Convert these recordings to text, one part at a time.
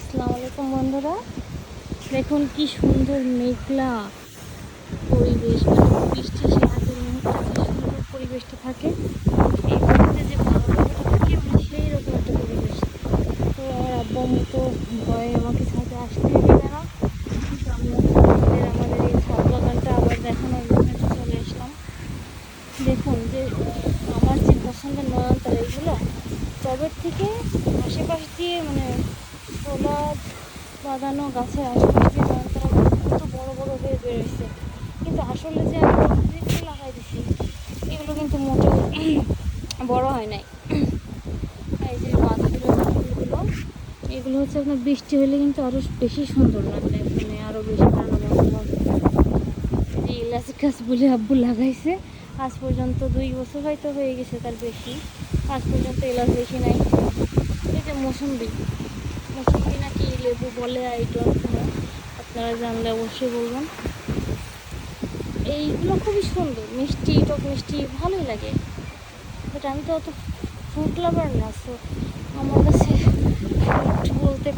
আসসালামু আলাইকুম বন্ধুরা, দেখুন কি সুন্দর মেঘলা পরিবেশ, মানে বৃষ্টি এসে আগের মুহূর্তে যে সুন্দর পরিবেশটা থাকে, এই মুহূর্তে যে ভালো লাগাটা থাকে, মানে সেই রকম একটা পরিবেশ। তো আমার আব্বা আম্মু তো ভয়ে আমাকে ছাদে আসতে দেবে না, কিন্তু আমি আমাদের এই ছাদ বাগানটা আবার দেখানোর জন্য একটু চলে আসলাম। দেখুন যে আমার যে পছন্দের নয়নতারা, এগুলো টবের থেকে আশেপাশ দিয়ে, মানে শোলা বাঁধানো গাছের আশেপাশ দিয়ে নয়নতারা কত বড় বড় হয়ে বেরোচ্ছে, কিন্তু আসলে যে আমি টবে লাগাই দিছি এগুলো কিন্তু মোটেও বড় হয় নাই। এই যে গাছগুলো, ফুলগুলো, এগুলো হচ্ছে আপনার বৃষ্টি হলে কিন্তু আরও বেশি সুন্দর লাগবে, মানে আরও বেশি প্রাণবন্ত। যে ইলাচ গাছ বলে আব্বু লাগাইছে, আজ পর্যন্ত 2 বছর হয়তো হয়ে গেছে, তার বেশি। আজ পর্যন্ত এলাচ বেশি নাই। এই যে মৌসুম্বি নাকি লেবু বলে, আই ডোন্ট নো, আপনারা জানলে অবশ্যই বলবেন। এইগুলো খুবই সুন্দর, মিষ্টি, টক মিষ্টি, ভালোই লাগে। বাট আমি তো অত ফ্রুট লাভার না, সো আমার কাছে ফ্রুট বলতে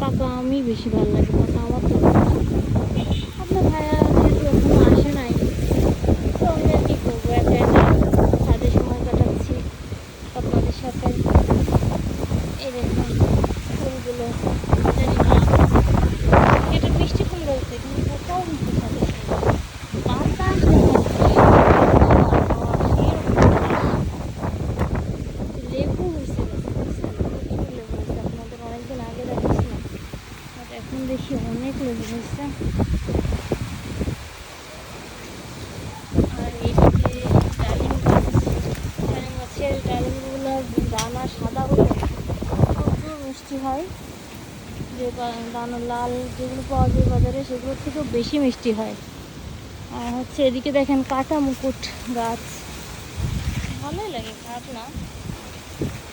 পাকা আমি বেশি ভালো লাগে, পাকা আমার তো। আপনার ভাইয়া যেহেতু এখনো আসে নাই, তো আমি আর কি করবো, একা একা ছাদে সময় কাটাচ্ছি আপনাদের সাথে। এই দেখুন ফুলগুলো, জানি না এটা মিষ্টি ফুল রয়েছে, কিন্তু পোকাও কিন্তু ছাদে বাতাস লেবু হয়েছে, প্রচুর লেবু হয়েছে। আপনাদের অনেকদিন আগে দেখাচ্ছিলাম, বাট এখন দেখি অনেক লেবু হয়েছে। আর এইদিকে ডালিম গাছ, ডালিম গাছের ডালিমগুলোর দানা সাদা হলে প্রচুর মিষ্টি হয়। যে দানা লাল যেগুলো পাওয়া যায় বাজারে, সেগুলোর থেকেও বেশি মিষ্টি হয়। আর হচ্ছে এদিকে দেখেন কাটা মুকুট গাছ, ভালোই লাগে, খারাপ না।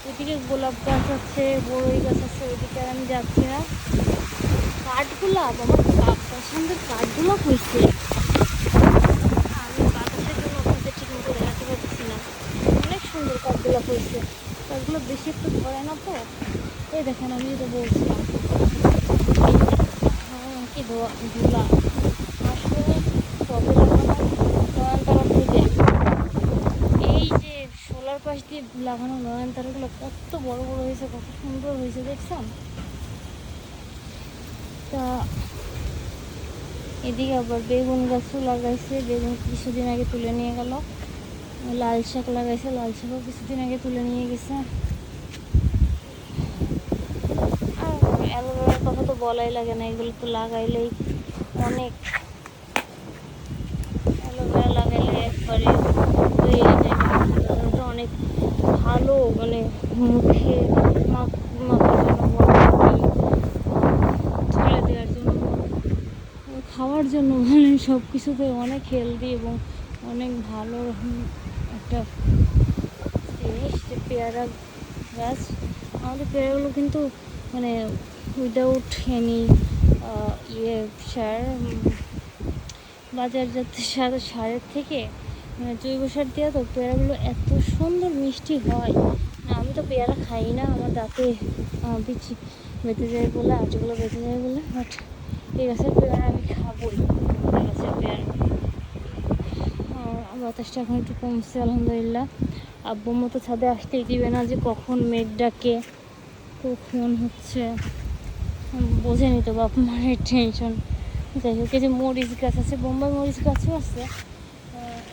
ওইদিকে গোলাপ গাছ আছে, বড়ই গাছ আছে, ওইদিকে আর আমি যাচ্ছি না। কাঠগোলাপ, আমার পছন্দের কাঠগোলাপ হয়েছে, আমি বাতাসের জন্য আপনাদের ঠিক মতো দেখাতে পারছি না। অনেক সুন্দর কাঠগোলাপ হয়েছে, কাঠগুলো বেশি একটু ধরে না তো। এই দেখেন আমি যেটা বলছিলাম, হ্যাঁ কি ধুলা আসলে টবে লাগানো নয়নতারা থেকে, এই যে সোলার পাশ দিয়ে লাগানো নয়নতারাগুলো কত বড় বড় হয়েছে, কত সুন্দর হয়েছে দেখছেন। তা এদিকে আবার বেগুন গাছও লাগাইছে, বেগুন কিছুদিন আগে তুলে নিয়ে গেল। লাল শাক লাগাইছে, লাল শাকও কিছুদিন আগে তুলে নিয়ে গেছে। আর অ্যালোভেরার কথা তো বলাই লাগে না, এগুলো তো লাগাইলেই অনেক, অ্যালোভেরা লাগাইলে একবারে হয়ে যায়। অ্যালোভেরাটা অনেক ভালো, মানে মুখে মাখার জন্য, তুলে দেওয়ার জন্য, খাওয়ার জন্য, মানে সব কিছুতে অনেক হেলদি এবং অনেক ভালো একটা জিনিস। যে পেয়ারা গাছ, আমাদের পেয়ারাগুলো কিন্তু মানে উইদাউট এনি সার, বাজারজাত সারের থেকে, মানে জৈব সার দেওয়া, তো পেয়ারাগুলো এত সুন্দর মিষ্টি হয় না। আমি তো পেয়ারা খাই না, আমার দাঁতে বিচি বেঁচে যায় বলে, আঁচগুলো বেঁচে যায় বলে, বাট এই গাছের পেয়ারা আমি খাবোই, গাছের পেয়ারা। বাতাসটা এখন একটু কমছে আলহামদুলিল্লাহ। আব্বু মতো ছাদে আসতেই দিবে না, যে কখন মেঘ ডাকে, কখন হচ্ছে বোঝেনি তো, বাপ মায়ের টেনশন। যাই হোক, এই যে মরিচ গাছ আছে, বোম্বাই মরিচ গাছও আছে।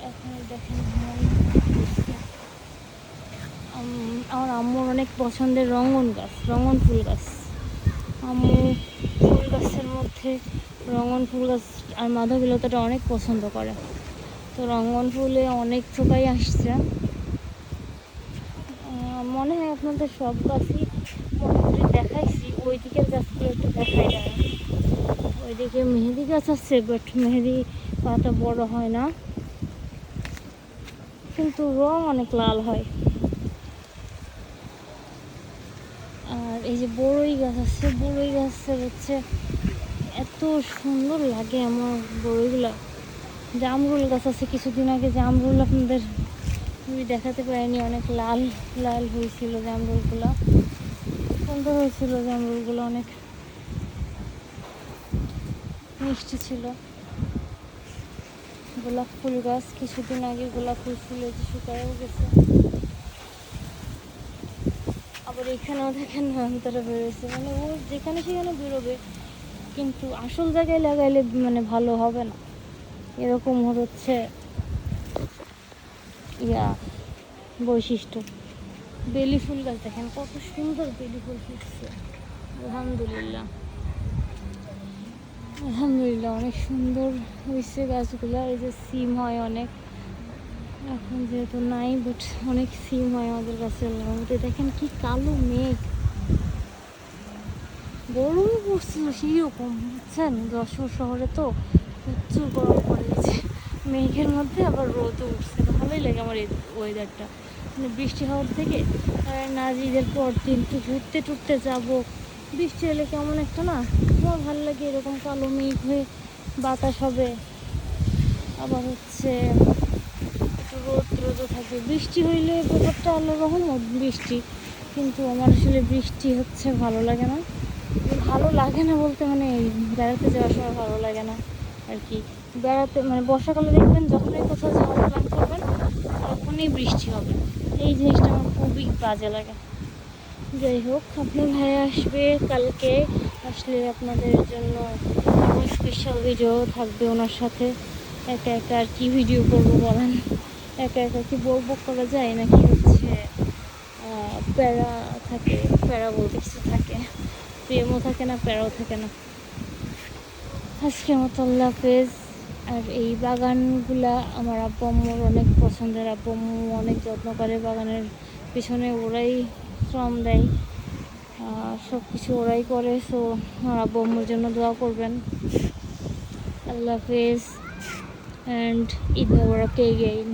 এখন দেখেন আমার আম্মুর অনেক পছন্দের রঙন গাছ, রঙন ফুল গাছ। আম্মু ফুল গাছের মধ্যে রঙন ফুল গাছ আর মাধবীলতাটা অনেক পছন্দ করে, তো রঙন ফুলে অনেক থোকাই আসছে। মনে হয় আপনাদের সব গাছই মোটামুটি দেখাইছি, ওই দিকের গাছগুলো একটু দেখাই যায়। ওইদিকে মেহেদি গাছ আছে, বাট মেহেদি পাতা বড় হয় না, কিন্তু রং অনেক লাল হয়। আর এই যে বড়ই গাছ আছে, বড়ই গাছের হচ্ছে এত সুন্দর লাগে আমার বড়ইগুলা। জামরুল গাছ আছে, কিছুদিন আগে জামরুল আপনাদের আমি দেখাতে পারিনি, অনেক লাল লাল হয়েছিল জামরুলগুলো, সুন্দর হয়েছিল জামরুলগুলো অনেক। মিষ্টি ছিল। গোলাপ ফুল গাছ, কিছুদিন আগে গোলাপ ফুল ফুলেছে, শুকায়ও গেছে। আবার এখানেও দেখেন নয়নতারা বেরোয়েছে, মানে ও যেখানে সেখানে বেরোবে, কিন্তু আসল জায়গায় লাগাইলে মানে ভালো হবে না, এরকম হচ্ছে বৈশিষ্ট্য। বেলি ফুল গাছ দেখেন কত সুন্দর বেলি ফুল ফুটছে। আলহামদুলিল্লাহ, আলহামদুলিল্লাহ, অনেক সুন্দর হয়েছে গাছগুলো। এই যে সিম হয় অনেক, এখন যেহেতু নাই, বাট অনেক সিম হয় আমাদের গাছের মধ্যে। দেখেন কি কালো মেঘ, গরম পড়ছিল সেই রকম, বুঝছেন? যশোর শহরে তো প্রচুর গরম পড়েছে, মেঘের মধ্যে আবার রোদ উঠছে। ভালোই লাগে আমার এই ওয়েদারটা, মানে বৃষ্টি হওয়ার থেকে। আর ঈদের পর দিন একটু ঘুরতে টুরতে যাবো, বৃষ্টি হলে কেমন একটা না, আমার ভালো লাগে এরকম কালো মেঘ হয়ে বাতাস হবে, আবার হচ্ছে একটু রোদও থাকবে। বৃষ্টি হইলে ব্যাপারটা আল্লাহ রহমত বৃষ্টি, কিন্তু আমার আসলে বৃষ্টি হচ্ছে ভালো লাগে না। ভালো লাগে না বলতে মানে বেড়াতে যাওয়ার সময় ভালো লাগে না আর কি। বেড়াতে মানে বর্ষাকালে দেখবেন যখনই কোথাও যাওয়ার প্ল্যান করবেন তখনই বৃষ্টি হবে, এই জিনিসটা আমার খুবই বাজে লাগে। যাই হোক, আপনার ভাই আসবে কালকে, আসলে আপনাদের জন্য আরও স্পেশাল ভিডিও থাকবে ওনার সাথে। একা একা আর কি ভিডিও করবো বলেন, একা একা কি বলবো, করা যায় নাকি? হচ্ছে প্যারা থাকে, প্যারা বলতে কিছু থাকে, প্রেমও থাকে না, প্যারাও থাকে না। আজকের মতো আল্লাহ হাফেজ। আর এই বাগানগুলা আমার আব্বু আম্মুর অনেক পছন্দের, আব্বু আম্মু অনেক যত্ন করে, বাগানের পিছনে ওরাই শ্রম দেয়, সব কিছু ওরাই করে। সো আমার আব্বু আম্মুর জন্য দোয়া করবেন। আল্লাহ হাফেজ অ্যান্ড ঈদ মোবারক এগেইন।